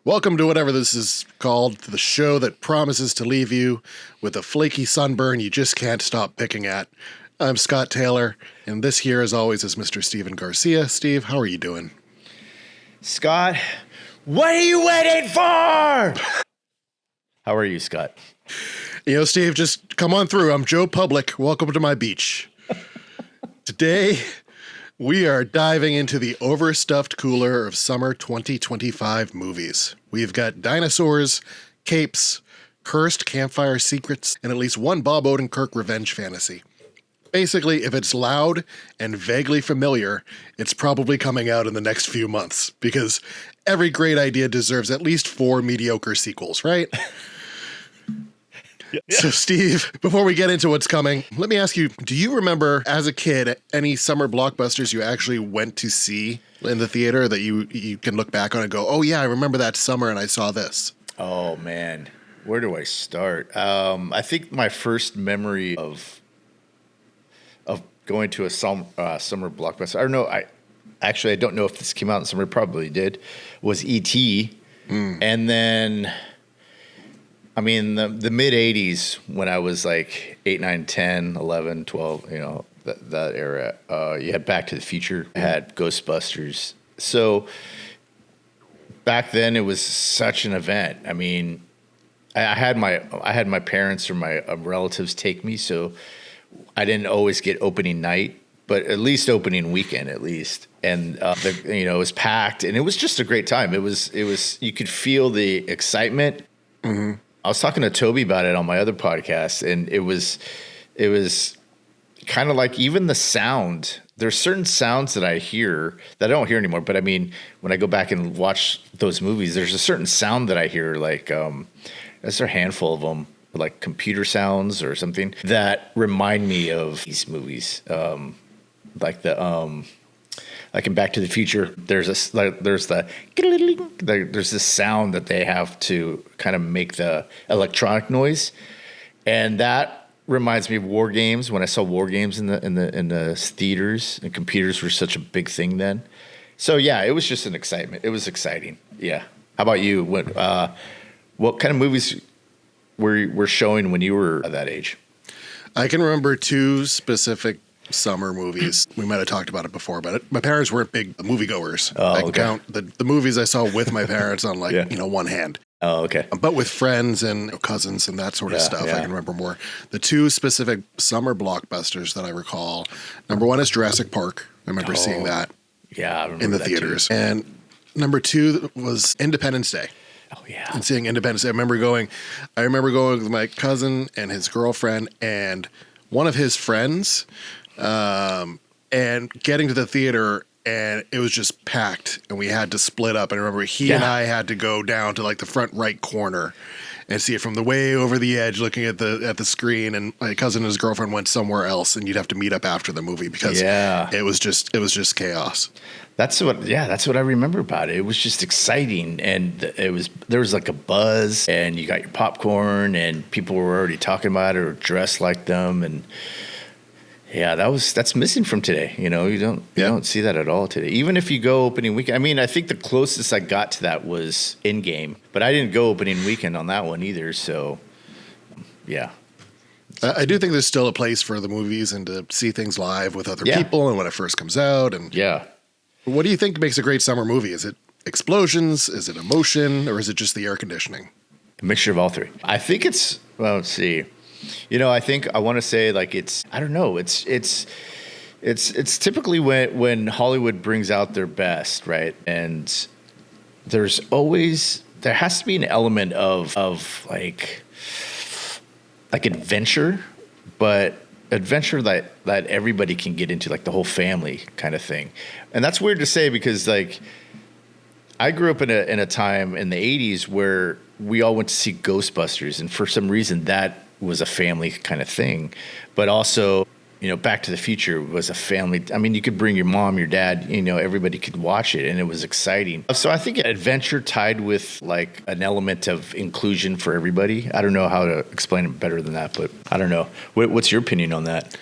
Welcome to whatever this is called, the show that promises to leave you with a flaky sunburn you just can't stop picking at. I'm Scott Taylor, and this here, as always, is Mr. Steven Garcia. Steve, how are you doing? Scott, what are you waiting for? How are you, Scott? You know, Steve, just come on through. I'm Joe Public. Welcome to my beach. Today, we are diving into the overstuffed cooler of summer 2025 movies. We've got dinosaurs, capes, cursed campfire secrets, and at least one Bob Odenkirk revenge fantasy. Basically, if it's loud and vaguely familiar, it's probably coming out in the next few months, because every great idea deserves at least 4 mediocre sequels, right? Yeah. So, Steve, before we get into what's coming, let me ask you, do you remember as a kid any summer blockbusters you actually went to see in the theater that you can look back on and go, oh, yeah, I remember that summer and I saw this? Oh, man. Where do I start? I think my first memory of going to a summer blockbuster, I don't know. I don't know if this came out in summer, probably did, was E.T. And then, I mean, the mid-'80s when I was like 8, 9, 10, 11, 12, you know, that era, you had Back to the Future, had Ghostbusters. So back then it was such an event. I mean, I had my parents or my relatives take me, so I didn't always get opening night, but at least opening weekend at least. And it was packed, and it was just a great time. It was you could feel the excitement. Mm-hmm. I was talking to Toby about it on my other podcast, and it was kind of like even the sound. There's certain sounds that I hear that I don't hear anymore. But I mean, when I go back and watch those movies, there's a certain sound that I hear, like there's a handful of them, like computer sounds or something that remind me of these movies. Like in Back to the Future, there's this sound that they have to kind of make the electronic noise, and that reminds me of War Games. When I saw War Games in the theaters, and computers were such a big thing then. So yeah, it was just an excitement. It was exciting. Yeah. How about you? What kind of movies were showing when you were that age? I can remember 2 specific summer movies. We might have talked about it before, but my parents weren't big moviegoers. I can count the movies I saw with my parents on one hand. Oh, okay. But with friends and cousins and that sort of stuff, I can remember more. The 2 specific summer blockbusters that I recall, number 1 is Jurassic Park. I remember seeing that in the theaters. Too. And number 2 was Independence Day. Oh, yeah. And seeing Independence Day. I remember going with my cousin and his girlfriend and one of his friends, and getting to the theater, and it was just packed, and we had to split up. And I remember he and I had to go down to like the front right corner and see it from the way over the edge, looking at the screen. And my cousin and his girlfriend went somewhere else, and you'd have to meet up after the movie because it was just chaos. That's what I remember about it. It was just exciting, and there was like a buzz, and you got your popcorn, and people were already talking about it or dressed like them, and yeah, that's missing from today. You know, you don't see that at all today. Even if you go opening weekend, I mean, I think the closest I got to that was Endgame, but I didn't go opening weekend on that one either. So, yeah. I do think there's still a place for the movies and to see things live with other people and when it first comes out. And what do you think makes a great summer movie? Is it explosions? Is it emotion? Or is it just the air conditioning? A mixture of all 3. I think it's, well, let's see. You know, I want to say like I don't know. It's typically when Hollywood brings out their best, right? And there has to be an element of like adventure, but adventure that everybody can get into, like the whole family kind of thing. And that's weird to say because like I grew up in a time in the 80s where we all went to see Ghostbusters, and for some reason that was a family kind of thing. But also, you know, Back to the Future was a family. I mean, you could bring your mom, your dad, you know, everybody could watch it, and it was exciting. So I think adventure tied with like an element of inclusion for everybody. I don't know how to explain it better than that, but I don't know. What's your opinion on that?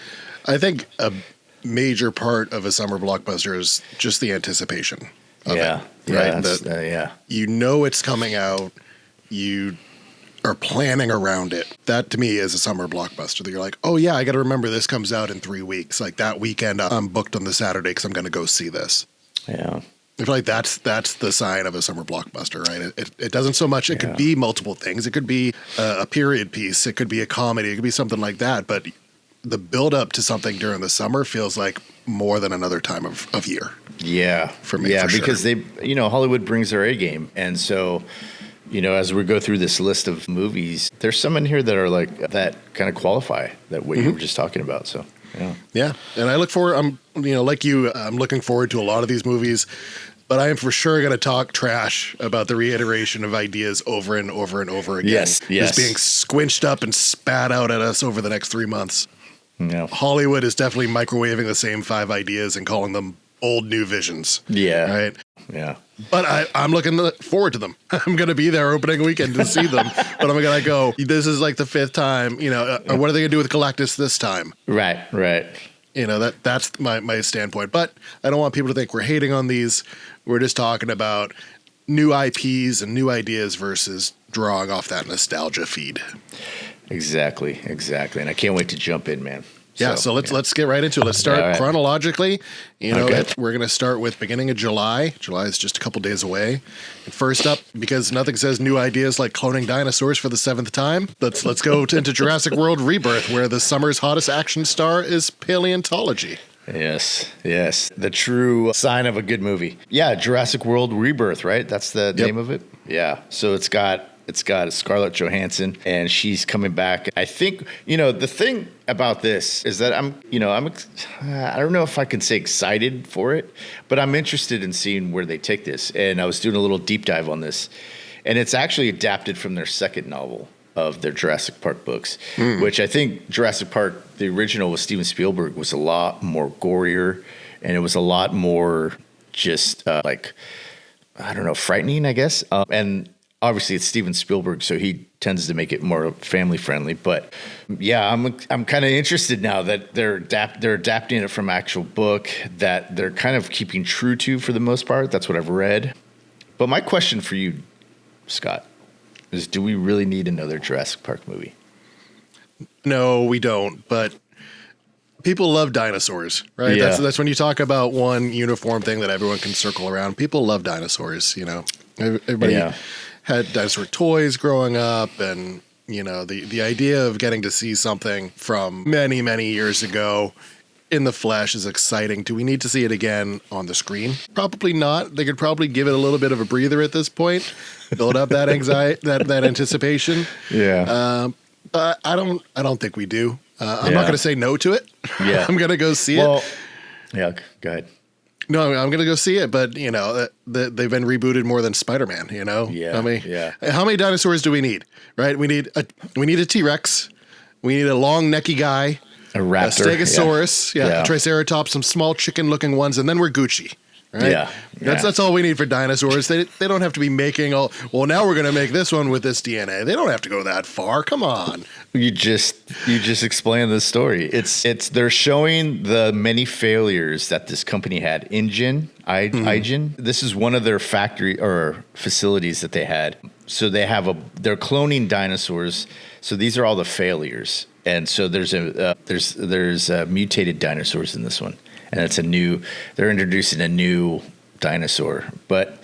I think a major part of a summer blockbuster is just the anticipation. of it. Right? You know it's coming out. You are planning around it. That to me is a summer blockbuster that you're like, oh yeah, I got to remember this comes out in 3 weeks. Like that weekend, I'm booked on the Saturday because I'm going to go see this. Yeah. I feel like that's the sign of a summer blockbuster, right? It doesn't so much. It could be multiple things. It could be a period piece. It could be a comedy. It could be something like that. But the build up to something during the summer feels like more than another time of year. Yeah, for me. Yeah, for because sure. Hollywood brings their A game, and so as we go through this list of movies, there's some in here that are like that kind of qualify that what you were just talking about. So. Yeah. And I look forward, like you, I'm looking forward to a lot of these movies, but I am for sure going to talk trash about the reiteration of ideas over and over and over again. Yes. Just being squinched up and spat out at us over the next 3 months. Yeah. Hollywood is definitely microwaving the same 5 ideas and calling them old new visions. Yeah. Right? Yeah. But I'm looking forward to them. I'm going to be there opening weekend to see them. But I'm going to go, this is like the 5th time, what are they going to do with Galactus this time? Right. That's my standpoint. But I don't want people to think we're hating on these. We're just talking about new IPs and new ideas versus drawing off that nostalgia feed. Exactly. And I can't wait to jump in, man. Yeah, so let's get right into it. Let's start chronologically. We're going to start with beginning of July. July is just a couple days away. And first up, because nothing says new ideas like cloning dinosaurs for the 7th time, let's go into Jurassic World Rebirth, where the summer's hottest action star is paleontology. Yes. The true sign of a good movie. Yeah, Jurassic World Rebirth, right? That's the name of it? Yeah. So it's got Scarlett Johansson, and she's coming back. I think, the thing about this is that I don't know if I can say excited for it, but I'm interested in seeing where they take this. And I was doing a little deep dive on this, and it's actually adapted from their second novel of their Jurassic Park books, which I think Jurassic Park, the original with Steven Spielberg, was a lot more gorier, and it was a lot more just frightening, I guess. And obviously, it's Steven Spielberg, so he tends to make it more family friendly. But yeah, I'm kind of interested now that they're adapting it from actual book that they're kind of keeping true to for the most part. That's what I've read. But my question for you, Scott, is: do we really need another Jurassic Park movie? No, we don't. But people love dinosaurs, right? Yeah. That's when you talk about one uniform thing that everyone can circle around. People love dinosaurs. Everybody. Yeah. Had dinosaur toys growing up, and the idea of getting to see something from many, many years ago in the flesh is exciting. Do we need to see it again on the screen? Probably not. They could probably give it a little bit of a breather at this point, build up that anxiety, that anticipation. Yeah. But I don't think we do. I'm not going to say no to it. Yeah. I'm going to go see it. Yeah. Go ahead. No, I'm going to go see it, but they've been rebooted more than Spider-Man. Yeah. How many dinosaurs do we need? Right? We need a T-Rex. We need a long necky guy, a raptor, a Stegosaurus, a Triceratops, some small chicken-looking ones, and then we're Gucci. Right? Yeah. That's all we need for dinosaurs. They don't have to be making now we're going to make this one with this DNA. They don't have to go that far. Come on. You just explained the story. They're showing the many failures that this company had. InGen. This is one of their factory or facilities that they had. So they're cloning dinosaurs. So these are all the failures. And so there's mutated dinosaurs in this one. And they're introducing a new dinosaur. But,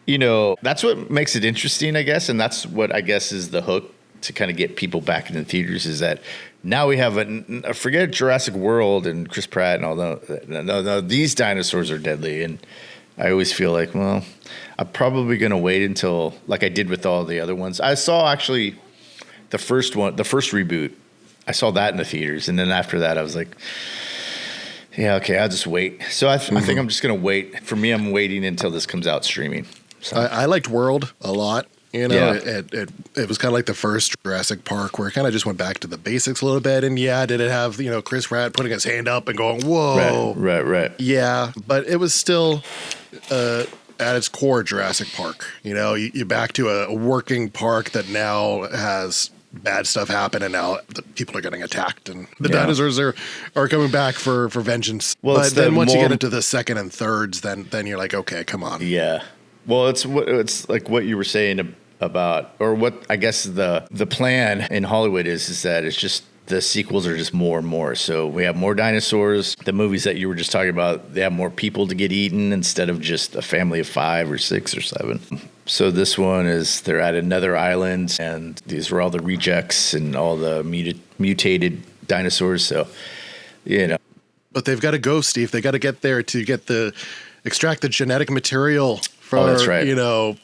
that's what makes it interesting, I guess. And that's what I guess is the hook to kind of get people back in the theaters, is that now we have forget Jurassic World and Chris Pratt and all that. No, these dinosaurs are deadly. And I always feel like, well, I'm probably going to wait until, like I did with all the other ones. I saw actually the first reboot. I saw that in the theaters. And then after that, I was like, yeah, okay, I'll just wait. So I think I'm just going to wait. For me, I'm waiting until this comes out streaming. So. I liked World a lot. It was kind of like the first Jurassic Park, where it kind of just went back to the basics a little bit. And did it have, Chris Pratt putting his hand up and going, whoa. Right. Yeah, but it was still at its core Jurassic Park. You're back to a working park that now has bad stuff happen, and now the people are getting attacked, and the dinosaurs are coming back for vengeance. Well, but then once you get into the second and thirds, then you're like, okay, come on. Yeah. Well, it's like what you were saying about, or what I guess the plan in Hollywood is that it's just the sequels are just more and more. So we have more dinosaurs. The movies that you were just talking about, they have more people to get eaten instead of just a family of 5 or 6 or 7. So this one is they're at another island, and these are all the rejects and all the mutated dinosaurs. So, But they've got to go, Steve. They got to get there to extract the genetic material for, that's right.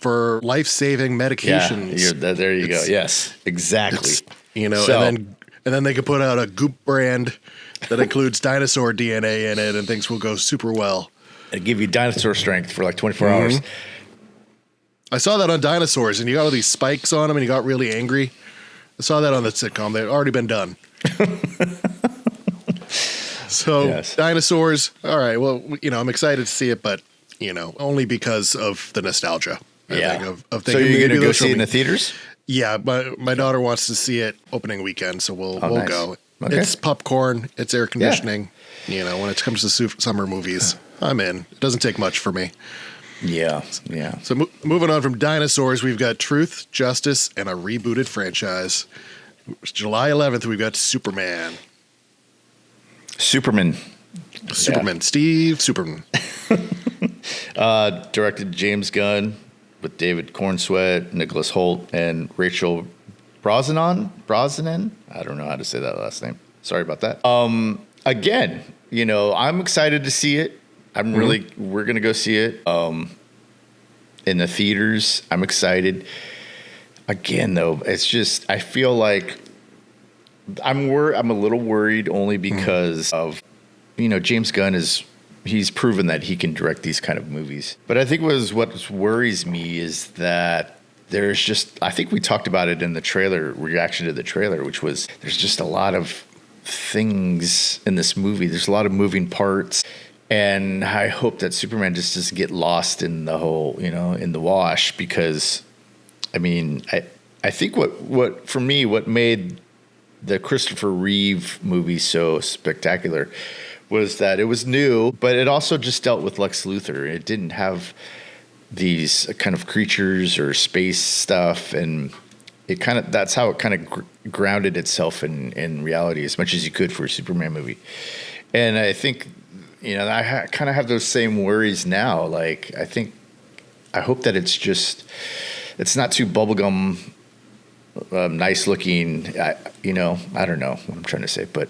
For life-saving medications. Yeah, there you go. Yes, exactly. And then they could put out a goop brand that includes dinosaur DNA in it, and things will go super well. It give you dinosaur strength for like 24 hours. I saw that on dinosaurs, and you got all these spikes on them, and you got really angry. I saw that on the sitcom. They'd already been done. So dinosaurs. All right. Well, I'm excited to see it, but only because of the nostalgia. I think, of so you're going to go see it in the theaters? Yeah, my daughter wants to see it opening weekend, so we'll nice. go. Okay. It's popcorn, it's air conditioning. Yeah. When it comes to summer movies, I'm in. It doesn't take much for me. Yeah. So moving on from dinosaurs, we've got Truth, Justice, and a rebooted franchise. July 11th, we've got Superman. Superman. Steve Superman. Directed James Gunn with David Cornsweet, Nicholas Hoult, and Rachel Brosnahan. I don't know how to say that last name. Sorry about that. Again, I'm excited to see it. We're going to go see it in the theaters. I'm excited. Again, though, it's just, I feel like I'm a little worried only because of, James Gunn he's proven that he can direct these kind of movies. But I think what worries me is that there's just, I think we talked about it in the reaction to the trailer, which was there's just a lot of things in this movie. There's a lot of moving parts. And I hope that Superman just doesn't get lost in the whole, in the wash, because, I think what made the Christopher Reeve movie so spectacular was that it was new, but it also just dealt with Lex Luthor. It didn't have these kind of creatures or space stuff, and that's how it kind of grounded itself in reality as much as you could for a Superman movie. And I think, I kind of have those same worries now. Like, I hope that it's not too bubblegum, nice looking. I don't know what I'm trying to say, but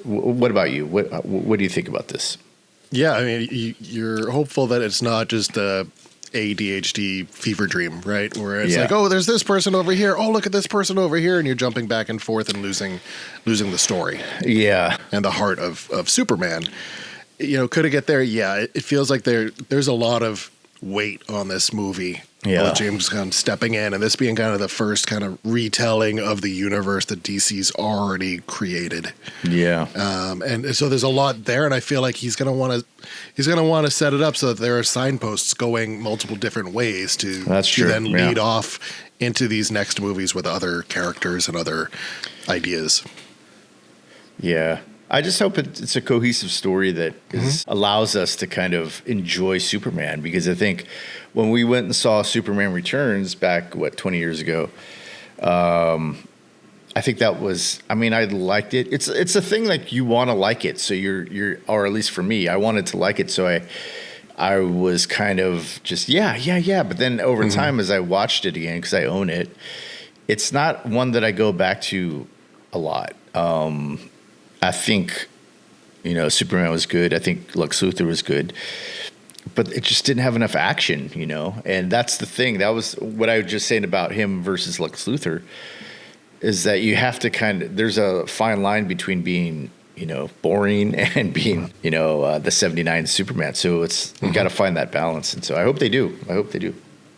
what about you? What do you think about this? Yeah, you're hopeful that it's not just a ADHD fever dream, right? Where it's like, oh, there's this person over here. Oh, look at this person over here, and you're jumping back and forth and losing the story. Yeah, and the heart of Superman. Could it get there? Yeah, it feels like there's a lot of weight on this movie. Yeah, James Gunn stepping in, and this being kind of the first kind of retelling of the universe that DC's already created. Yeah, and so there's a lot there, and I feel like he's gonna want to set it up so that there are signposts going multiple different ways to then lead off into these next movies with other characters and other ideas. Yeah. I just hope it's a cohesive story that allows us to kind of enjoy Superman, because I think when we went and saw Superman Returns back, 20 years ago, I think that was, I liked it. It's a thing like you want to like it. So you're, or at least for me, I wanted to like it. So I was kind of just, yeah. But then over time, as I watched it again, because I own it, it's not one that I go back to a lot. I think, Superman was good. I think Lex Luthor was good, but it just didn't have enough action, and that's the thing. That was what I was just saying about him versus Lex Luthor, is that you have to there's a fine line between being, boring and being, the 79 Superman. So you got to find that balance. And so I hope they do.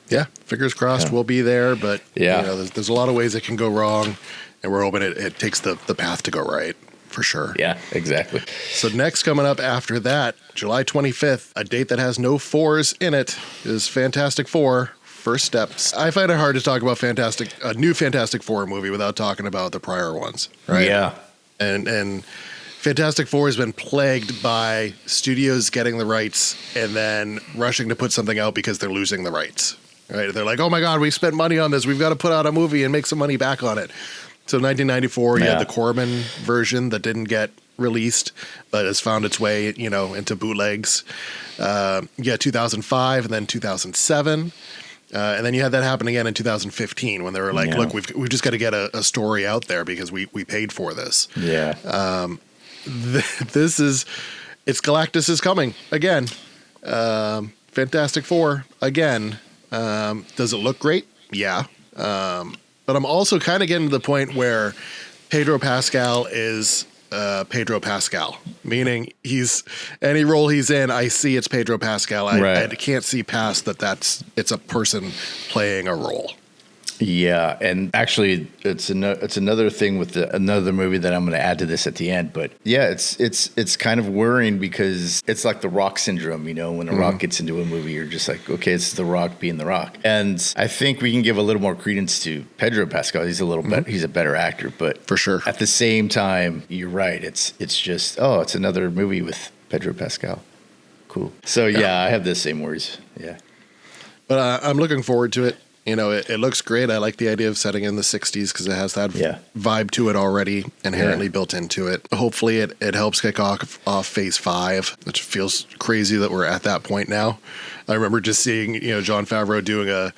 Yeah. Fingers crossed we'll be there, but there's a lot of ways it can go wrong, and we're hoping it takes the path to go right. For sure. Yeah, exactly. So next coming up after that, July 25th, a date that has no fours in it, is Fantastic Four, first steps. I find it hard to talk about a new Fantastic Four movie without talking about the prior ones, right? Yeah. And Fantastic Four has been plagued by studios getting the rights and then rushing to put something out because they're losing the rights, right? They're like, oh my God, we spent money on this. We've got to put out a movie and make some money back on it. So 1994, you had the Corman version that didn't get released, but has found its way, into bootlegs. 2005 and then 2007. And then you had that happen again in 2015 when they were like, look, we've just got to get a story out there because we paid for this. Yeah. It's Galactus is coming again. Fantastic Four again. Does it look great? Yeah. But I'm also kind of getting to the point where Pedro Pascal is Pedro Pascal, meaning any role he's in, I see it's Pedro Pascal. I can't see past it's a person playing a role. Yeah, and actually, it's another thing with another movie that I'm going to add to this at the end. But yeah, it's kind of worrying because it's like the Rock syndrome. When the Rock gets into a movie, you're just like, okay, it's the Rock being the Rock. And I think we can give a little more credence to Pedro Pascal. He's he's a better actor, but for sure. At the same time, you're right. It's just it's another movie with Pedro Pascal. Cool. So yeah, I have the same worries. Yeah, but I'm looking forward to it. It looks great. I like the idea of setting in the 60s because it has that vibe to it already inherently built into it. Hopefully it helps kick off phase 5, which feels crazy that we're at that point now. I remember just seeing, Jon Favreau doing a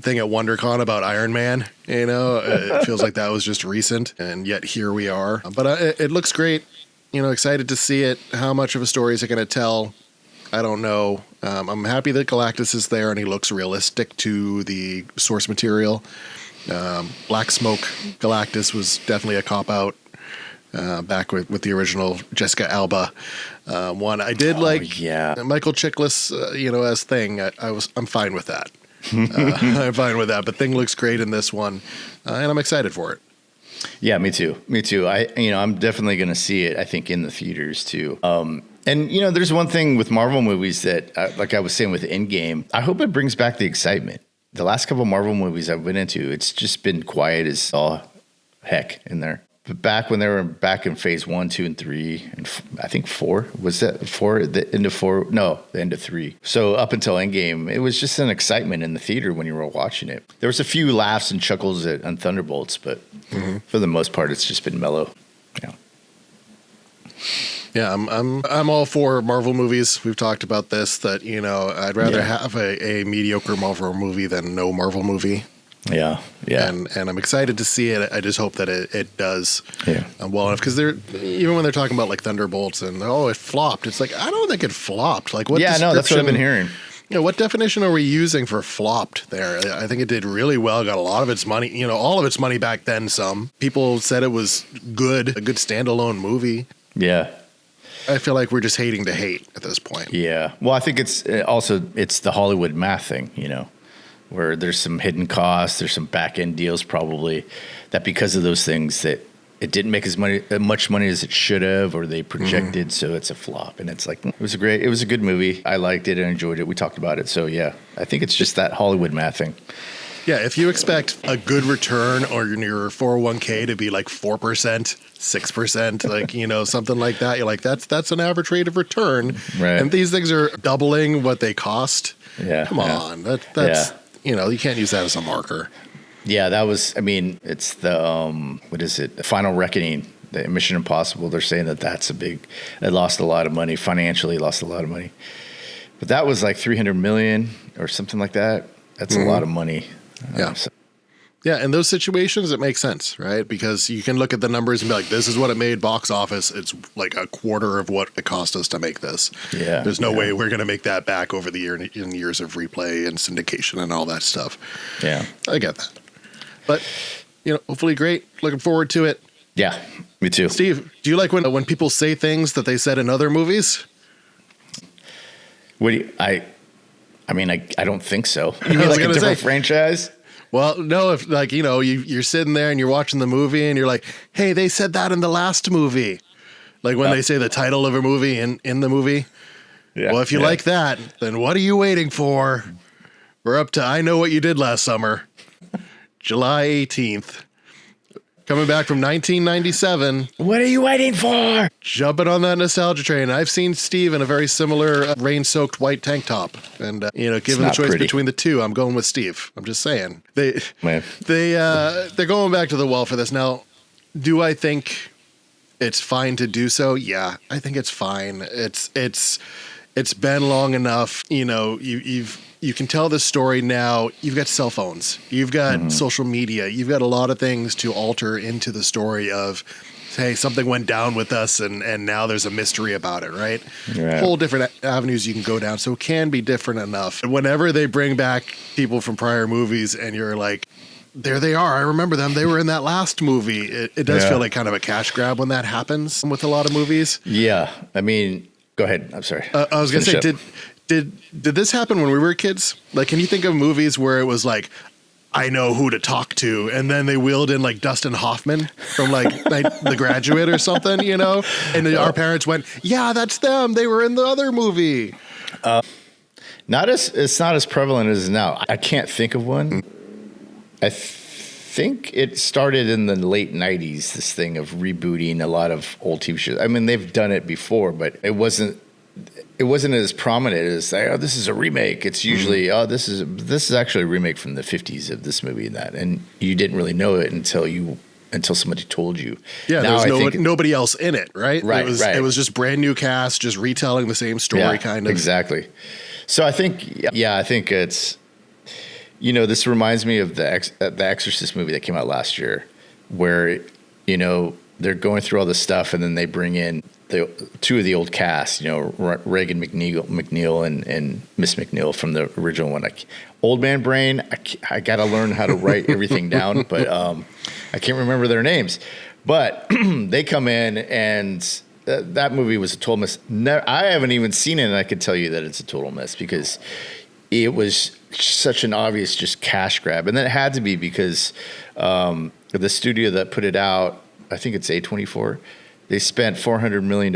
thing at WonderCon about Iron Man. It feels like that was just recent, and yet here we are. But it looks great. Excited to see it. How much of a story is it going to tell? I don't know. I'm happy that Galactus is there and he looks realistic to the source material. Black Smoke Galactus was definitely a cop-out back with the original Jessica Alba one. I did Michael Chiklis, as Thing. I'm fine with that. I'm fine with that. But Thing looks great in this one, and I'm excited for it. Yeah, me too. I'm definitely going to see it, I think, in the theaters too. And, there's one thing with Marvel movies that, like I was saying with Endgame, I hope it brings back the excitement. The last couple of Marvel movies I've been into, it's just been quiet as all heck in there. But back when they were back in phase 1, 2, and 3, and I think 4, was that 4, the end of 4? No, the end of 3. So up until Endgame, it was just an excitement in the theater when you were watching it. There was a few laughs and chuckles on Thunderbolts, but for the most part, it's just been mellow. Yeah. Yeah, I'm all for Marvel movies. We've talked about this, that, I'd rather have a mediocre Marvel movie than no Marvel movie. Yeah. And I'm excited to see it. I just hope that it does well enough, because even when they're talking about like Thunderbolts and it flopped, it's like, I don't think it flopped. Like, what? Yeah, no, that's what I've been hearing. What definition are we using for flopped there? I think it did really well. Got a lot of its money, all of its money back then. Some people said it was good, a good standalone movie. Yeah. I feel like we're just hating to hate at this point. Yeah. Well, I think it's the Hollywood math thing, where there's some hidden costs, there's some back end deals probably that because of those things that it didn't make as much money as it should have, or they projected, so it's a flop. And it's like, it was a good movie. I liked it and enjoyed it. We talked about it. So yeah, I think it's just that Hollywood math thing. Yeah, if you expect a good return or your 401k to be like 4%, 6%, like, something like that, you're like, that's an average rate of return. Right. And these things are doubling what they cost. Yeah. Come on. That's you can't use that as a marker. Yeah, it's the, what is it? The Final Reckoning, the Mission Impossible. They're saying it lost a lot of money, financially lost a lot of money. But that was like $300 million or something like that. That's a lot of money. Yeah. Yeah, in those situations, it makes sense, right? Because you can look at the numbers and be like, this is what it made box office. It's like a quarter of what it cost us to make this. Yeah. There's no way we're going to make that back over the years of replay and syndication and all that stuff. Yeah. I get that. But, hopefully great. Looking forward to it. Yeah, me too. Steve, do you like when people say things that they said in other movies? I don't think so. You mean like a different franchise? Well, no, if you're sitting there and you're watching the movie and you're like, hey, they said that in the last movie. Like when they say the title of a movie in the movie. Yeah. Well, if you like that, then what are you waiting for? We're up to I Know What You Did Last Summer, July 18th. Coming back from 1997. What are you waiting for? Jumping on that nostalgia train. I've seen Steve in a very similar rain-soaked white tank top. And, given the choice between the two, I'm going with Steve. I'm just saying. They're going back to the well for this. Now, do I think it's fine to do so? Yeah, I think it's fine. It's been long enough. You can tell this story now. You've got cell phones. You've got social media. You've got a lot of things to alter into the story of, hey, something went down with us and now there's a mystery about it, right? Whole different avenues you can go down. So it can be different enough. Whenever they bring back people from prior movies and you're like, there they are. I remember them. They were in that last movie. It does feel like kind of a cash grab when that happens with a lot of movies. Yeah. I mean, go ahead. I'm sorry. I was going to say, Did this happen when we were kids? Like, can you think of movies where it was like, I know who to talk to, and then they wheeled in like Dustin Hoffman from like The Graduate or something, and our parents went, yeah, that's them. They were in the other movie. It's not as prevalent as now. I can't think of one. I think it started in the late 90s, this thing of rebooting a lot of old TV shows. I mean, they've done it before, but it wasn't as prominent as this is a remake. It's usually this is actually a remake from the 50s of this movie and that, and you didn't really know it until somebody told you. Yeah, there was nobody else in it, right? Right, It was just brand new cast, just retelling the same story, kind of. Exactly. So I think it's, this reminds me of the Exorcist movie that came out last year, where they're going through all this stuff and then they bring in the two of the old cast, Reagan McNeil and Miss McNeil from the original one. Old man brain, I got to learn how to write everything down, but I can't remember their names. But they come in and that movie was a total miss. I haven't even seen it, and I could tell you that it's a total miss because it was such an obvious just cash grab. And then it had to be because the studio that put it out, I think it's A24, they spent $400 million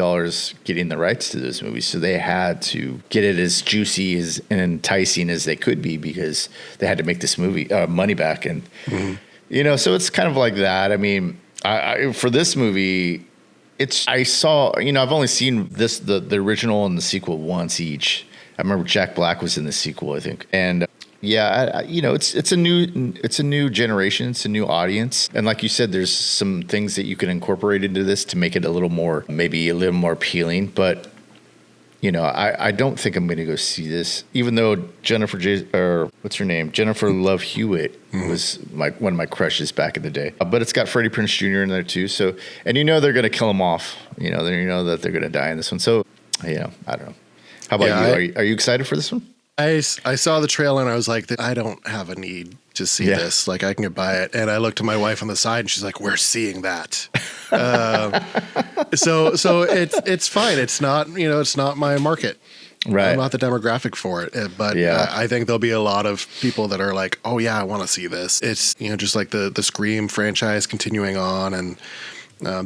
getting the rights to this movie. So they had to get it as juicy and enticing as they could be because they had to make this movie money back. And, so it's kind of like that. I mean, I for this movie, I've only seen the original and the sequel once each. I remember Jack Black was in the sequel, I think. And it's a new generation. It's a new audience. And like you said, there's some things that you can incorporate into this to make it maybe a little more appealing. But, I don't think I'm going to go see this, even though Jennifer Love Hewitt was one of my crushes back in the day. But it's got Freddie Prinze Jr. in there too. So, and they're going to kill him off. That they're going to die in this one. So, I don't know. How about you? Are you excited for this one? I saw the trailer and I was like, I don't have a need to see this. Like, I can get by it. And I looked to my wife on the side and she's like, we're seeing that. So it's fine. It's not, it's not my market. Right. I'm not the demographic for it. But I think there'll be a lot of people that are like, oh yeah, I want to see this. It's, just like the Scream franchise continuing on. And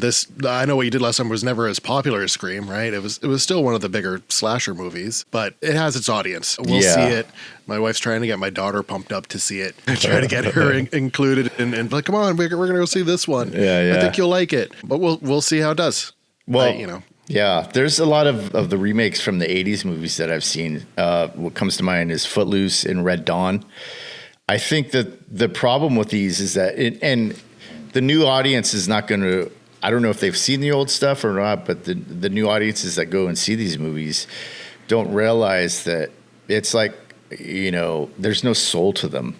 this, I Know What You Did Last Summer was never as popular as Scream, right? It was still one of the bigger slasher movies, but it has its audience. We'll see it. My wife's trying to get my daughter pumped up to see it. Trying to get her included and like, come on, we're gonna go see this one. I think you'll like it, but we'll see how it does. Well, yeah, there's a lot of the remakes from the 80s movies that I've seen. What comes to mind is Footloose and Red Dawn. I think that the problem with these is that and the new audience is not going to, I don't know if they've seen the old stuff or not, but the new audiences that go and see these movies don't realize that it's like, there's no soul to them.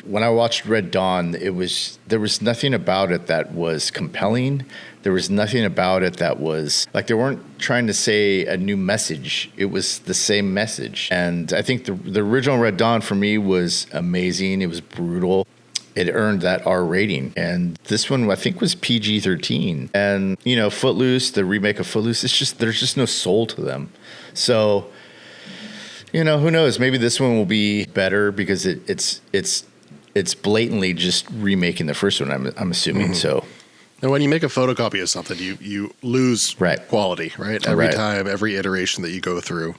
When I watched Red Dawn, there was nothing about it that was compelling. There was nothing about it that was like, they weren't trying to say a new message. It was the same message. And I think the original Red Dawn for me was amazing. It was brutal. It earned that R rating. And this one, I think, was PG-13. And, Footloose, the remake of Footloose, there's just no soul to them. So, who knows? Maybe this one will be better because it's blatantly just remaking the first one, I'm assuming. So, and when you make a photocopy of something, you lose quality, right? Every time, every iteration that you go through.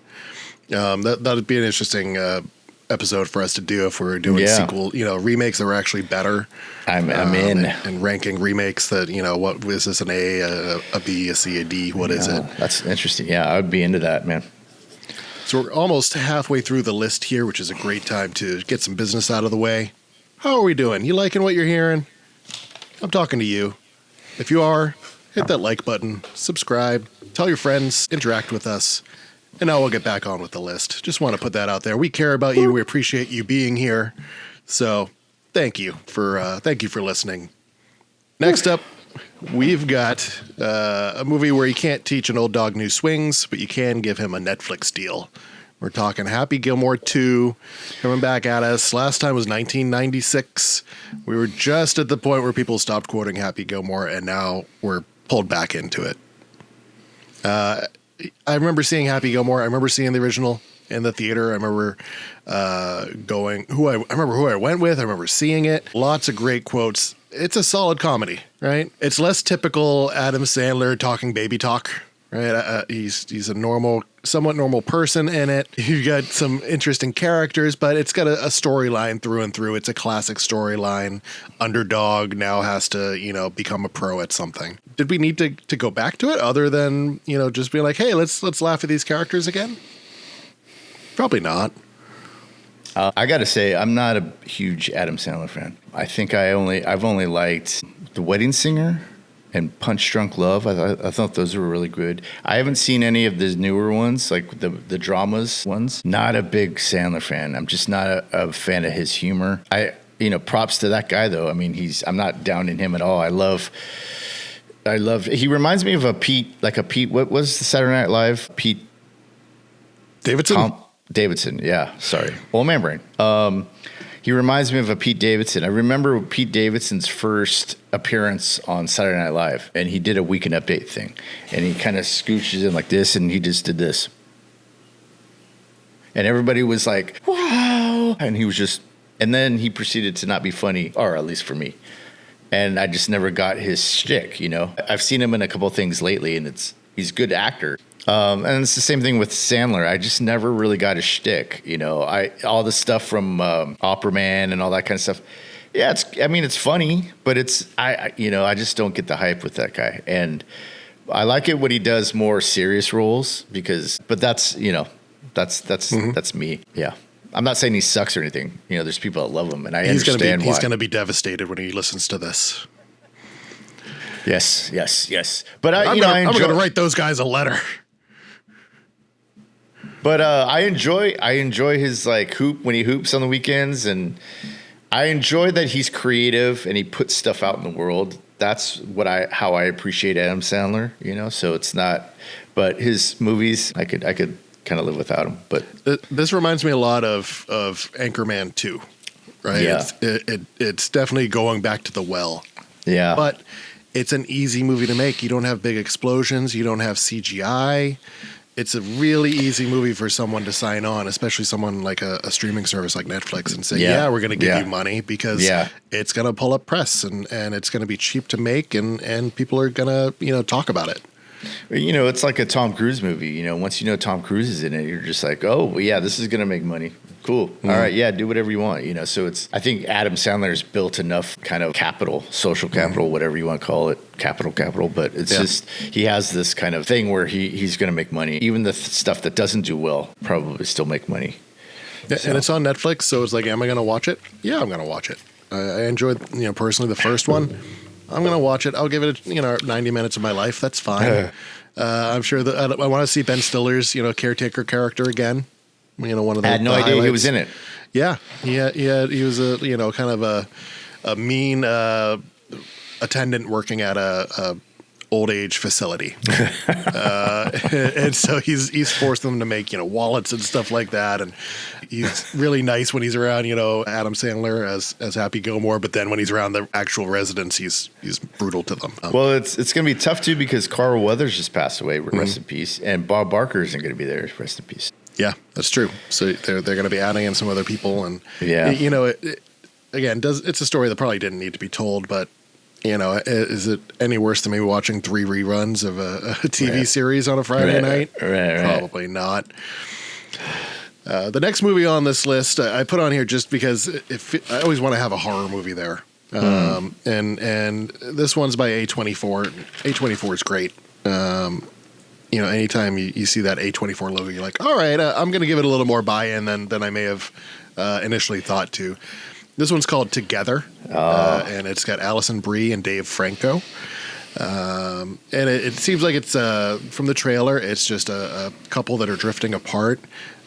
That'd be an interesting episode for us to do if we were doing sequel, remakes that were actually better. I'm in. And ranking remakes that, what is this, an A, a B, a C, a D? What is it? That's interesting. Yeah, I would be into that, man. So we're almost halfway through the list here, which is a great time to get some business out of the way. How are we doing? You liking what you're hearing? I'm talking to you. If you are, hit that like button, subscribe, tell your friends, interact with us, and now we'll get back on with the list. Just want to put that out there. We care about you. We appreciate you being here. So thank you for listening. Next up, we've got a movie where you can't teach an old dog new swings, but you can give him a Netflix deal. We're talking Happy Gilmore 2 coming back at us. Last time was 1996. We were just at the point where people stopped quoting Happy Gilmore, and now we're pulled back into it. I remember seeing Happy Gilmore. I remember seeing the original in the theater. I remember I remember who I went with. I remember seeing it. Lots of great quotes. It's a solid comedy, right? It's less typical Adam Sandler talking baby talk, right? He's a somewhat normal person in it. You've got some interesting characters, but it's got a storyline through and through. It's a classic storyline. Underdog now has to, become a pro at something. Did we need to go back to it other than, just being like, hey, let's laugh at these characters again? Probably not. I got to say, I'm not a huge Adam Sandler fan. I think I've only liked The Wedding Singer and Punch Drunk Love. I thought those were really good. I haven't seen any of the newer ones, like the dramas ones. Not a big Sandler fan. I'm just not a fan of his humor. Props to that guy though. I mean, I'm not down in him at all. I love. He reminds me of a Pete. What was the Saturday Night Live? Pete Davidson. Davidson, yeah. Sorry. Well, my brain. He reminds me of a Pete Davidson. I remember Pete Davidson's first appearance on Saturday Night Live, and he did a Weekend Update thing, and he kind of scooches in like this, and he just did this. And everybody was like, wow. And he was just, and then he proceeded to not be funny, or at least for me. And I just never got his shtick, I've seen him in a couple things lately, and he's a good actor. And it's the same thing with Sandler. I just never really got a shtick, all the stuff from Opera Man and all that kind of stuff. Yeah, it's funny, but I just don't get the hype with that guy. And I like it when he does more serious roles but that's me. Yeah. I'm not saying he sucks or anything. There's people that love him, and understand why. He's going to be devastated when he listens to this. Yes. But I'm going to write those guys a letter. But I enjoy his hoop when he hoops on the weekends, and I enjoy that he's creative and he puts stuff out in the world. That's how I appreciate Adam Sandler, So it's not, but his movies I could kind of live without him. But this reminds me a lot of Anchorman 2, right? Yeah. It's definitely going back to the well. Yeah, but it's an easy movie to make. You don't have big explosions. You don't have CGI. It's a really easy movie for someone to sign on, especially someone like a streaming service like Netflix, and say, we're going to give you money because it's going to pull up press and it's going to be cheap to make and people are going to, talk about it. It's like a Tom Cruise movie. Once Tom Cruise is in it, you're just like, oh, well, yeah, this is going to make money. Cool. Mm-hmm. All right. Yeah. Do whatever you want. So I think Adam Sandler's built enough kind of capital, social capital, whatever you want to call it, capital, but it's just, he has this kind of thing where he's going to make money. Even the stuff that doesn't do well probably still make money. Yeah, so. And it's on Netflix. So it's like, am I going to watch it? Yeah, I'm going to watch it. I enjoyed, personally the first one. I'm going to watch it. I'll give it, 90 minutes of my life. That's fine. I'm sure that I want to see Ben Stiller's, caretaker character again. One of the. I had no idea he was in it. Yeah, he was a kind of a mean attendant working at a old age facility, and so he's forced them to make wallets and stuff like that, and he's really nice when he's around Adam Sandler as Happy Gilmore, but then when he's around the actual residents, he's brutal to them. Well, it's going to be tough too because Carl Weathers just passed away, rest in peace, and Bob Barker isn't going to be there, rest in peace. Yeah, that's true. So they're going to be adding in some other people, and it's a story that probably didn't need to be told, but. Is it any worse than maybe watching 3 reruns of a TV series on a Friday night? Right. Probably not. The next movie on this list I put on here just because I always want to have a horror movie there. And this one's by A24. A24 is great. Anytime you see that A24 logo, you're like, all right, I'm going to give it a little more buy-in than I may have initially thought to. This one's called Together, and it's got Alison Brie and Dave Franco. And it seems like it's from the trailer, it's just a couple that are drifting apart.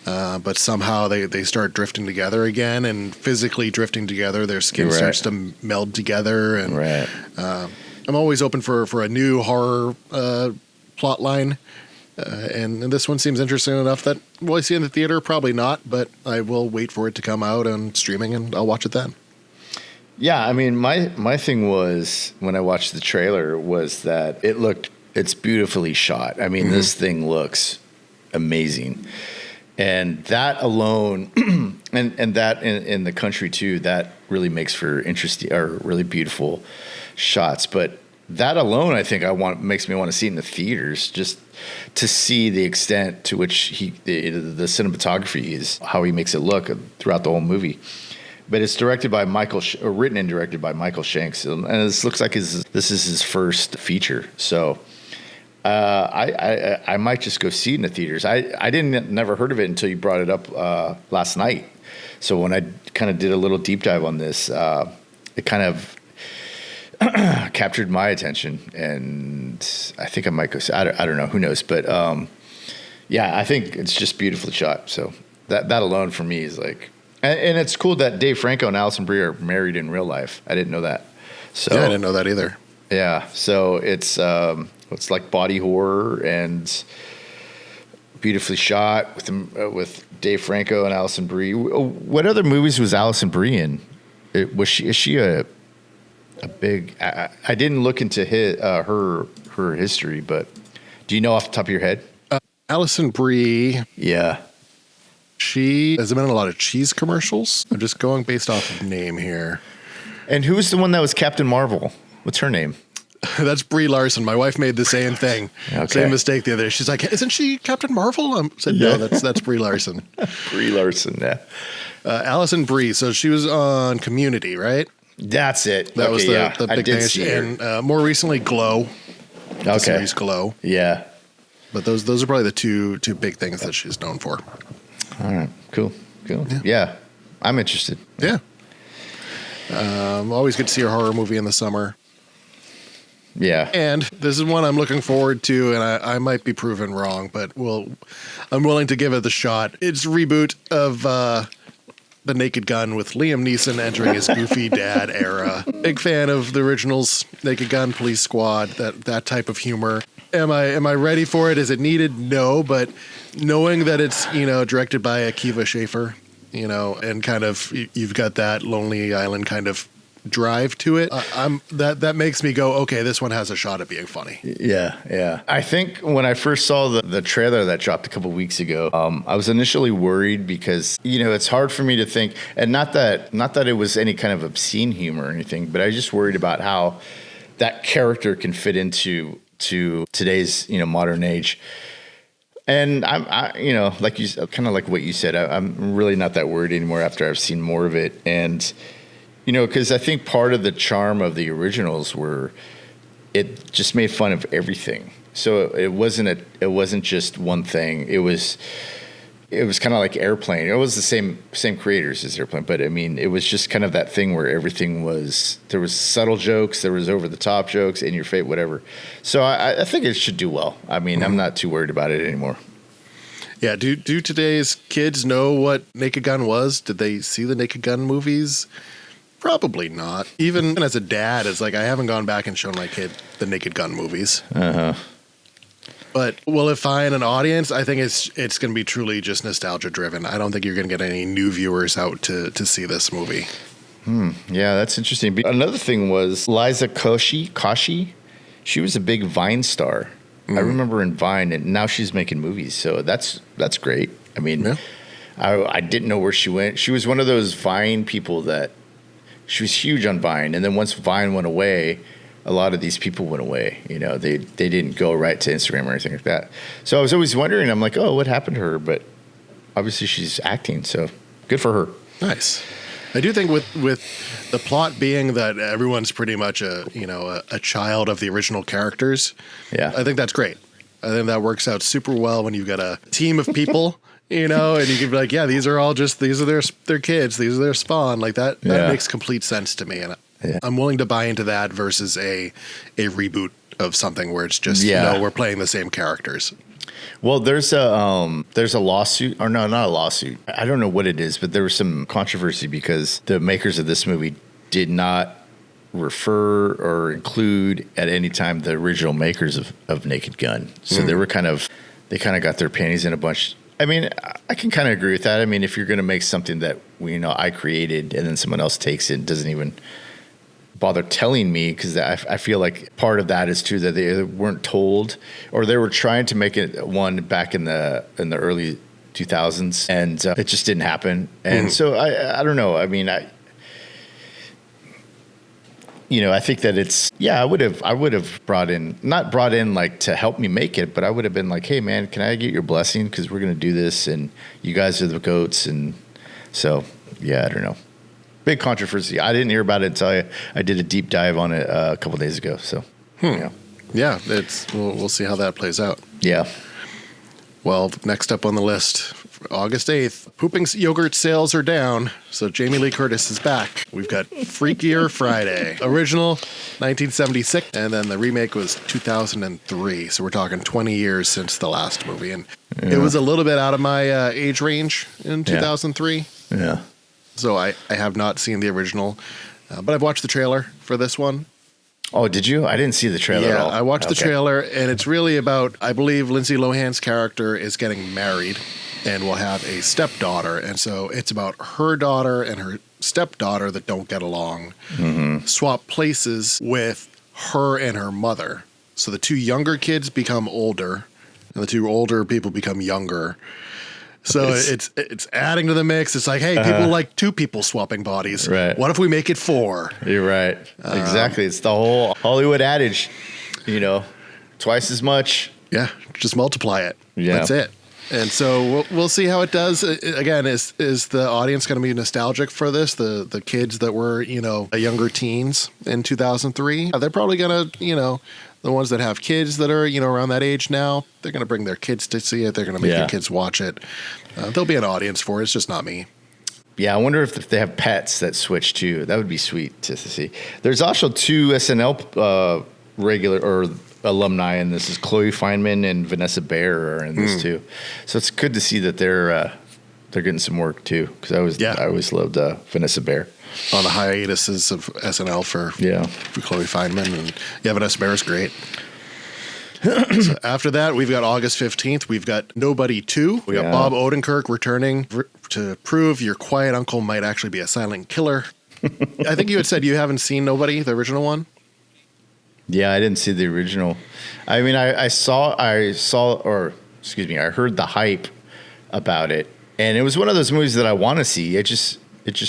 But somehow they start drifting together again, and physically drifting together. Their skin starts to meld together, and I'm always open for a new horror plot line. And this one seems interesting enough that will I see it in the theater? Probably not, but I will wait for it to come out on streaming, and I'll watch it then. Yeah, I mean, my thing was when I watched the trailer was that it's beautifully shot. I mean, this thing looks amazing. And that alone, and that in the country too, that really makes for interesting or really beautiful shots. But that alone, I think makes me want to see it in the theaters, just to see the extent to which the cinematography is, how he makes it look throughout the whole movie. But it's written and directed by Michael Shanks, and this looks like this is his first feature. So. I might just go see it in the theaters. I never heard of it until you brought it up last night. So when I kind of did a little deep dive on this, it kind of captured my attention, and I think I might go see. I don't know, who knows, but I think it's just beautifully shot. So that alone for me is like, and it's cool that Dave Franco and Alison Brie are married in real life. I didn't know that. So yeah, I didn't know that either. Yeah, so it's like body horror and beautifully shot with Dave Franco and Alison Brie. What other movies was Alison Brie in? Is she a big? I didn't look into her history, but do you know off the top of your head? Alison Brie. Yeah. She has been in a lot of cheese commercials. I'm just going based off of name here. And who's the one that was Captain Marvel? What's her name? That's Brie Larson. My wife made the same thing. Okay. Same mistake the other day. She's like, isn't she Captain Marvel? I said, no, that's Brie Larson. Brie Larson, yeah. Alison Brie. So she was on Community, right? That's it. That was the big thing. And more recently, Glow. The series Glow. Yeah. But those are probably the two big things that she's known for. All right. Cool. Yeah. I'm interested. Yeah. Always good to see a horror movie in the summer. Yeah. And this is one I'm looking forward to, and I might be proven wrong, but I'm willing to give it the shot. It's a reboot of The Naked Gun with Liam Neeson entering his goofy dad era. Big fan of the originals, Naked Gun, Police Squad, that type of humor. Am I ready for it? Is it needed? No, but knowing that it's, directed by Akiva Schaffer, and kind of you've got that Lonely Island kind of drive to it. That makes me go, okay, this one has a shot at being funny. Yeah. I think when I first saw the trailer that dropped a couple weeks ago, I was initially worried because it's hard for me to think, and not that it was any kind of obscene humor or anything, but I just worried about how that character can fit into today's modern age. And I'm like you, kind of like what you said, I'm really not that worried anymore after I've seen more of it. And because I think part of the charm of the originals were it just made fun of everything. So it wasn't just one thing. It was kind of like Airplane. It was the same creators as Airplane, but I mean, it was just kind of that thing where everything there was subtle jokes, there was over the top jokes, in your face, whatever. So I think it should do well. I mean, I'm not too worried about it anymore. Yeah. Do today's kids know what Naked Gun was? Did they see the Naked Gun movies? Probably not. Even as a dad, it's like I haven't gone back and shown my kid the Naked Gun movies. Uh-huh. But will it find an audience? I think it's going to be truly just nostalgia driven. I don't think you're going to get any new viewers out to see this movie. Yeah, that's interesting. Another thing was Liza Koshy. She was a big Vine star. I remember in Vine, and now she's making movies. So that's great. I mean, I didn't know where she went. She was one of those Vine people that she was huge on Vine, and then once Vine went away, a lot of these people went away. They didn't go right to Instagram or anything like that. So I was always wondering. I'm like, oh, what happened to her? But obviously she's acting, so good for her. Nice. I do think with the plot being that everyone's pretty much a child of the original characters. Yeah, I think that's great. I think that works out super well when you've got a team of people, and you can be like, yeah, these are their kids, these are their spawn. Like that makes complete sense to me, and I'm willing to buy into that versus a reboot of something where it's just we're playing the same characters. Well, there's a lawsuit, or no, not a lawsuit. I don't know what it is, but there was some controversy because the makers of this movie did not refer or include at any time the original makers of Naked Gun. So they kind of got their panties in a bunch. I mean, I can kind of agree with that. I mean, if you're going to make something that I created and then someone else takes it and doesn't even bother telling me, because I feel like part of that is too that they weren't told, or they were trying to make it one back in the early 2000s, and it just didn't happen. And so I don't know. I mean, I think that it's, I would have not brought in like to help me make it, but I would have been like, hey man, can I get your blessing? Because we're going to do this and you guys are the goats. And so, I don't know. Big controversy. I didn't hear about it until I did a deep dive on it a couple of days ago. So, yeah, we'll see how that plays out. Yeah. Well, next up on the list, August 8th, pooping yogurt sales are down, so Jamie Lee Curtis is back. We've got Freakier Friday. Original, 1976, and then the remake was 2003, so we're talking 20 years since the last movie. And it was a little bit out of my age range in 2003. Yeah. So I have not seen the original, but I've watched the trailer for this one. Oh, did you? I didn't see the trailer at all. I watched the trailer, and it's really about, I believe Lindsay Lohan's character is getting married and will have a stepdaughter. And so it's about her daughter and her stepdaughter that don't get along, swap places with her and her mother. So the two younger kids become older, and the two older people become younger. So it's adding to the mix. It's like, hey, people like two people swapping bodies. Right. What if we make it four? You're right. Exactly. It's the whole Hollywood adage, twice as much. Yeah, just multiply it. Yeah. That's it. And so we'll see how it does. Again, is the audience going to be nostalgic for this? The kids that were, younger teens in 2003? They're probably going to, the ones that have kids that are, around that age now, they're going to bring their kids to see it. They're going to make their kids watch it. There'll be an audience for it. It's just not me. Yeah, I wonder if they have pets that switch too. That would be sweet to see. There's also two SNL regular or alumni, and this is Chloe Fineman and Vanessa Bayer are in this too. So it's good to see that they're getting some work too. Because I always loved Vanessa Bayer. On the hiatuses of SNL for Chloe Fineman, and Vanessa Bayer is great. So after that, we've got August 15th. We've got Nobody 2. We got Bob Odenkirk returning to prove your quiet uncle might actually be a silent killer. I think you had said you haven't seen Nobody, the original one. Yeah, I didn't see the original. I mean, I heard the hype about it, and it was one of those movies that I want to see. It just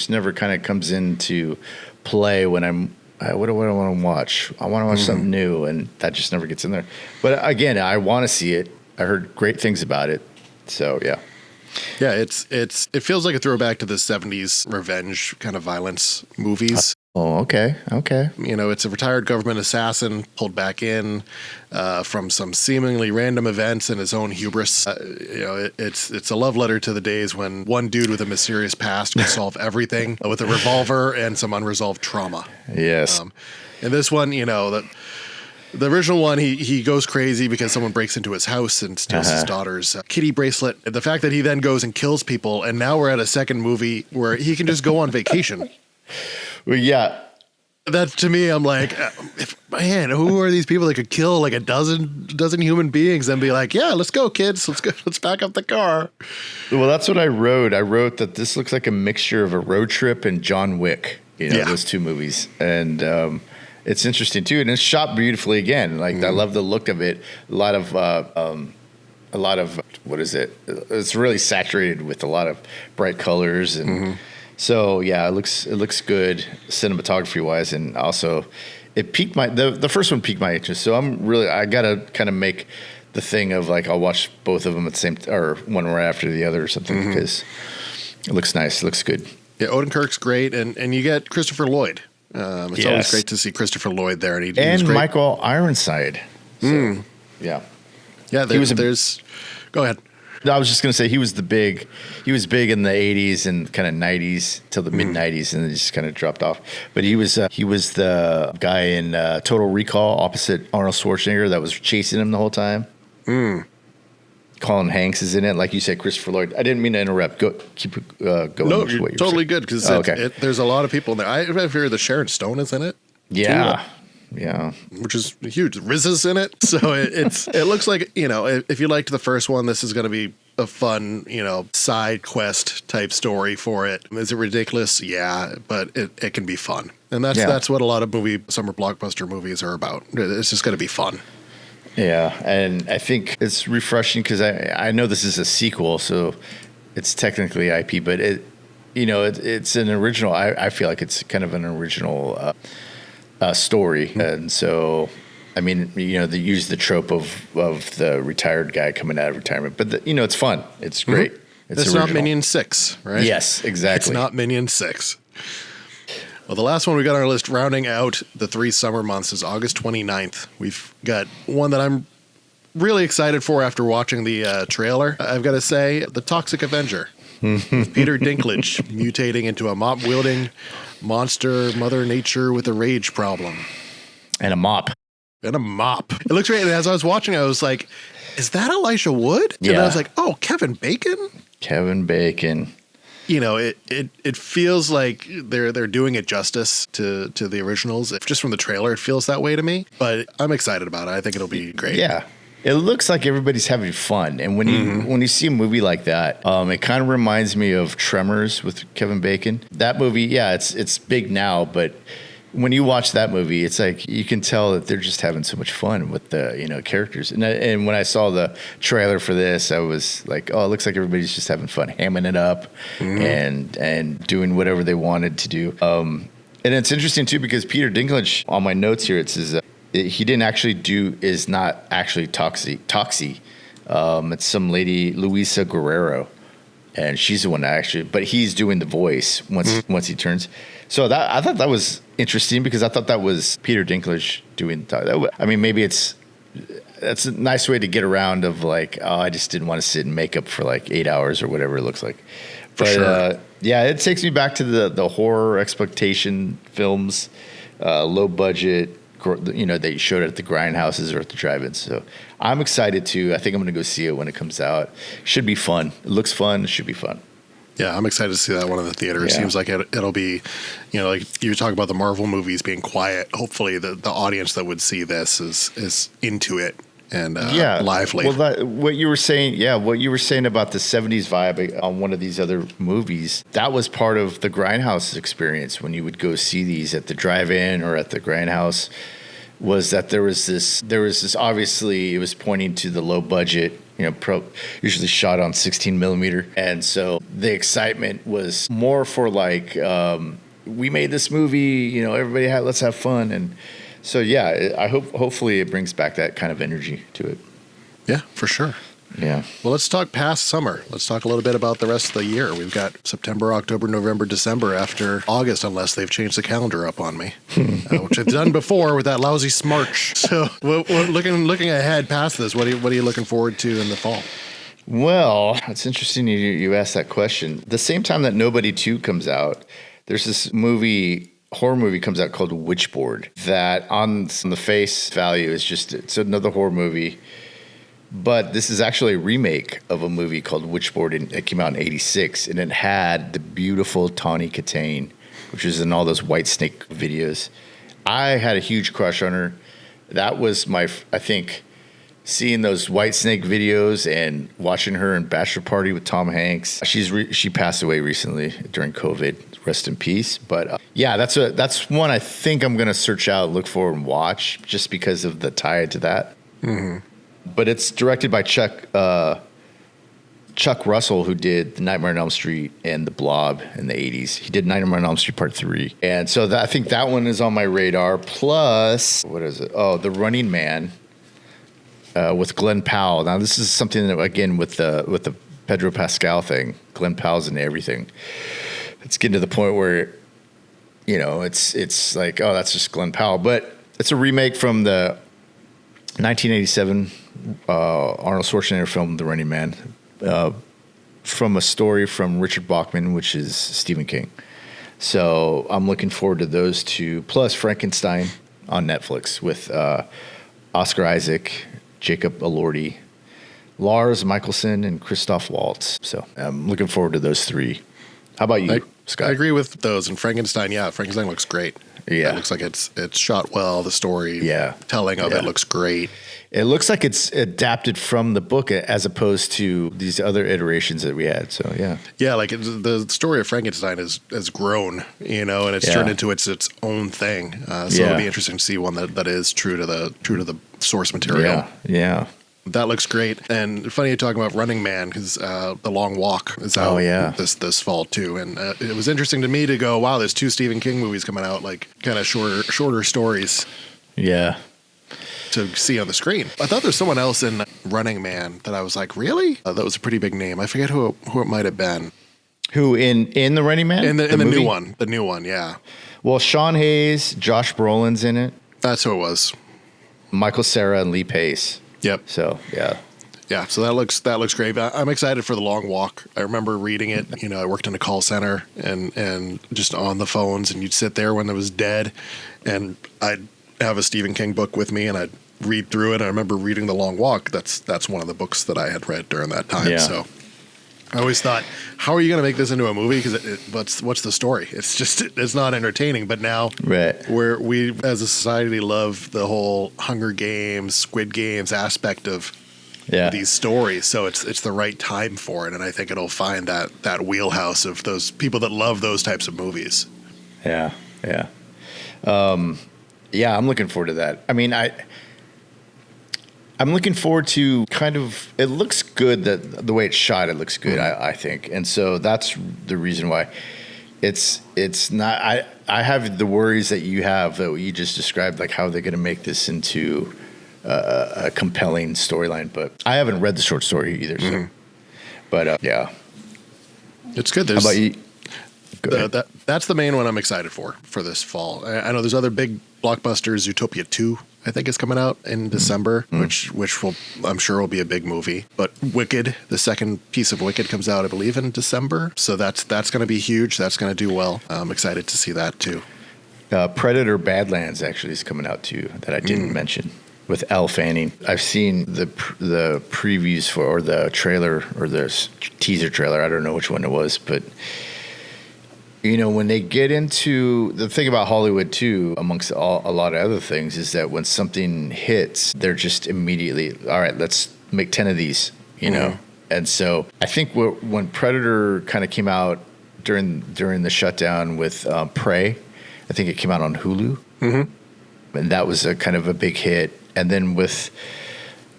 never kind of comes into play when what do I want to watch? I want to watch something new, and that just never gets in there. But again, I want to see it. I heard great things about it. So, yeah. Yeah, it feels like a throwback to the 70s revenge kind of violence movies. Oh, okay. It's a retired government assassin pulled back in from some seemingly random events and his own hubris. It's a love letter to the days when one dude with a mysterious past could solve everything with a revolver and some unresolved trauma. Yes. And this one, the original one, he goes crazy because someone breaks into his house and steals his daughter's kitty bracelet. The fact that he then goes and kills people, and now we're at a second movie where he can just go on vacation. Well, yeah. That to me, I'm like, man, who are these people that could kill like a dozen human beings and be like, yeah, let's go, kids, let's back up the car. Well, that's what I wrote. I wrote that this looks like a mixture of a road trip and John Wick. Those two movies, and it's interesting too, and it's shot beautifully again. Like I love the look of it. A lot of what is it? It's really saturated with a lot of bright colors and. So yeah, it looks good cinematography wise, and also it piqued the first one piqued my interest. So I gotta kind of make the thing of like I'll watch both of them at the same or one right after the other or something because it looks nice, it looks good. Yeah, Odenkirk's great, and you get Christopher Lloyd. It's always great to see Christopher Lloyd there, and he's great. Michael Ironside. So, yeah. There's. Go ahead. No, I was just going to say he was big in the 80s and kind of 90s till the mid 90s, and then just kind of dropped off. But he was the guy in Total Recall opposite Arnold Schwarzenegger that was chasing him the whole time. Colin Hanks is in it, like you said, Christopher Lloyd. I didn't mean to interrupt. Keep going. No, you're totally good because there's a lot of people in there. I've heard that Sharon Stone is in it. Yeah. Yeah, which is huge. Riz is in it, so it looks like, you know, if you liked the first one, this is going to be a fun, you know, side quest type story for it. Is it ridiculous? Yeah, but it can be fun, and that's what a lot of summer blockbuster movies are about. It's just going to be fun. Yeah, and I think it's refreshing because I know this is a sequel, so it's technically IP, but it's an original. I feel like it's kind of an original. Story. And so, I mean, you know, they use the trope of the retired guy coming out of retirement, but it's fun. It's great. It's not Minions 6, right? Yes, exactly. It's not Minions 6. Well, the last one we got on our list, rounding out the 3 summer months, is August 29th. We've got one that I'm really excited for after watching the trailer. I've got to say, The Toxic Avenger. With Peter Dinklage mutating into a mop-wielding monster Mother Nature with a rage problem. And a mop. It looks great. And as I was watching, I was like, is that Elijah Wood? Yeah. And I was like, oh, Kevin Bacon? Kevin Bacon. You know, it feels like they're doing it justice to the originals. Just from the trailer, it feels that way to me. But I'm excited about it. I think it'll be great. Yeah. It looks like everybody's having fun, and when you see a movie like that, it kind of reminds me of Tremors with Kevin Bacon. That movie, yeah, it's big now, but when you watch that movie, it's like you can tell that they're just having so much fun with the characters. And when I saw the trailer for this, I was like, oh, it looks like everybody's just having fun, hamming it up, and doing whatever they wanted to do. And it's interesting too because Peter Dinklage, on my notes here, it says. He didn't actually is not actually Toxie. It's some lady, Luisa Guerrero, and she's the one that actually, but he's doing the voice once he turns. So I thought that was interesting because I thought that was Peter Dinklage doing that. I mean, maybe that's a nice way to get around of like, oh, I just didn't want to sit in makeup for like 8 hours or whatever it looks like. But sure. Yeah, it takes me back to the horror exploitation films, low budget. They showed it at the grindhouses or at the drive-ins. So I'm excited I think I'm going to go see it when it comes out. Should be fun. It looks fun. It should be fun. Yeah, I'm excited to see that one in the theater. Yeah. It seems like it'll be, like you talk about the Marvel movies being quiet. Hopefully the audience that would see this is into it and lively. Well, what you were saying about the 70s vibe on one of these other movies, that was part of the Grindhouse experience when you would go see these at the drive-in or at the Grindhouse, was that there was this obviously it was pointing to the low budget, usually shot on 16 millimeter. And so the excitement was more for like, we made this movie, everybody let's have fun. And so, yeah, hopefully it brings back that kind of energy to it. Yeah, for sure. Yeah. Well, let's talk past summer. Let's talk a little bit about the rest of the year. We've got September, October, November, December after August, unless they've changed the calendar up on me, which I've done before with that lousy smarch. So looking ahead past this, what are you looking forward to in the fall? Well, it's interesting you asked that question. The same time that Nobody 2 comes out, there's this horror movie comes out called Witchboard that on the face value it's another horror movie. But this is actually a remake of a movie called Witchboard, and it came out in '86, and it had the beautiful Tawny Katane, which is in all those White Snake videos. I had a huge crush on her. That was I think, seeing those White Snake videos and watching her in Bachelor Party with Tom Hanks. She passed away recently during COVID. Rest in peace. But yeah, that's one I think I'm going to search out, look for, and watch just because of the tie to that. Mm-hmm. But it's directed by Chuck Russell, who did The Nightmare on Elm Street and The Blob in the 80s. He did Nightmare on Elm Street Part 3. And so I think that one is on my radar. Plus, what is it? Oh, The Running Man. with Glenn Powell. Now, this is something that, again, with the Pedro Pascal thing, Glenn Powell's in everything. It's getting to the point where, it's like, oh, that's just Glenn Powell. But it's a remake from the 1987 Arnold Schwarzenegger film, The Running Man, from a story from Richard Bachman, which is Stephen King. So I'm looking forward to those two, plus Frankenstein on Netflix with Oscar Isaac, Jacob Elordi, Lars Michelson, and Christoph Waltz. So I'm looking forward to those three. How about you, Scott? I agree with those. And Frankenstein looks great. Yeah. It looks like it's shot well. The story telling of it looks great. It looks like it's adapted from the book as opposed to these other iterations that we had. So, yeah. Yeah, like the story of Frankenstein has grown, and it's turned into its own thing. So it'll be interesting to see one that is true to the source material. Yeah. That looks great. And funny you talking about Running Man, because The Long Walk is out this fall too. And it was interesting to me to go, wow, there's 2 Stephen King movies coming out, like kind of shorter stories. Yeah. To see on the screen. I thought there's someone else in Running Man that I was like, really? That was a pretty big name. I forget who it might have been. Who in the Running Man? In the new one. The new one, yeah. Well, Sean Hayes, Josh Brolin's in it. That's who it was. Michael Cera and Lee Pace. Yep. So, yeah. Yeah, so that looks great. I'm excited for The Long Walk. I remember reading it. I worked in a call center and just on the phones, and you'd sit there when it was dead, and I'd have a Stephen King book with me, and I'd read through it. I remember reading The Long Walk. That's one of the books that I had read during that time. Yeah. So I always thought, how are you going to make this into a movie? Because what's the story? It's not entertaining. But now, we as a society love the whole Hunger Games, Squid Games aspect of these stories. So it's the right time for it, and I think it'll find that wheelhouse of those people that love those types of movies. Yeah. Yeah, I'm looking forward to that. I mean, I'm looking forward to it looks good, that the way it's shot, it looks good, I think. And so that's the reason why it's not, I have the worries that you have, that you just described, like how they're going to make this into a compelling storyline. But I haven't read the short story either. So. But yeah. It's good. How about you? That's the main one I'm excited for this fall. I know there's other big blockbusters. Zootopia 2, I think, is coming out in December, which I'm sure will be a big movie. But Wicked, the second piece of Wicked, comes out, I believe, in December. So that's going to be huge. That's going to do well. I'm excited to see that too. Predator Badlands actually is coming out too, that I didn't mention, with Elle Fanning. I've seen the previews or the trailer, or the teaser trailer. I don't know which one it was, but when they get into the thing about Hollywood too, amongst a lot of other things, is that when something hits, they're just immediately, all right, let's make 10 of these, And so I think when Predator kind of came out during the shutdown with Prey, I think it came out on Hulu, and that was a kind of a big hit. And then with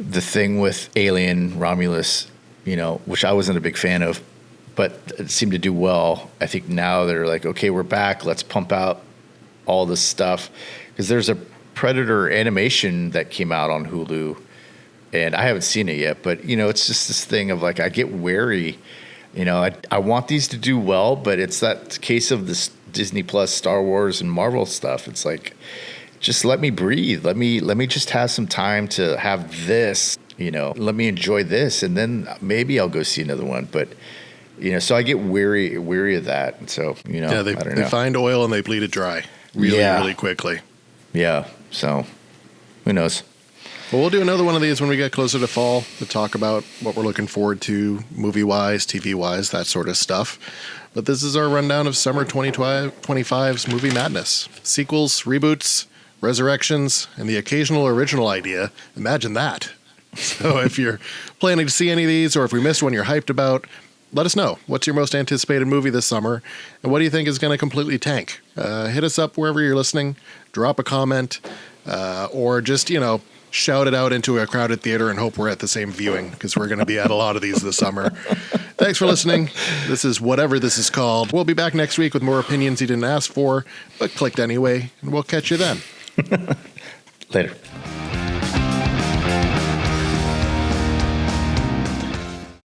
the thing with Alien, Romulus, which I wasn't a big fan of, but it seemed to do well. I think now they're like, okay, we're back. Let's pump out all this stuff. Because there's a Predator animation that came out on Hulu, and I haven't seen it yet. But, it's just this thing of like, I get wary. I want these to do well, but it's that case of this Disney Plus, Star Wars, and Marvel stuff. It's like, just let me breathe. Let me just have some time to have this, let me enjoy this. And then maybe I'll go see another one. But so I get weary of that. And so, I don't know. They find oil and they bleed it dry really quickly. Yeah. So who knows? Well, we'll do another one of these when we get closer to fall to talk about what we're looking forward to movie-wise, TV-wise, that sort of stuff. But this is our rundown of summer 2025's movie madness. Sequels, reboots, resurrections, and the occasional original idea. Imagine that. So if you're planning to see any of these, or if we missed one you're hyped about, let us know. What's your most anticipated movie this summer? And what do you think is going to completely tank? Hit us up wherever you're listening. Drop a comment. Or just, shout it out into a crowded theater and hope we're at the same viewing, because we're going to be at a lot of these this summer. Thanks for listening. This is whatever this is called. We'll be back next week with more opinions you didn't ask for, but clicked anyway. And we'll catch you then. Later.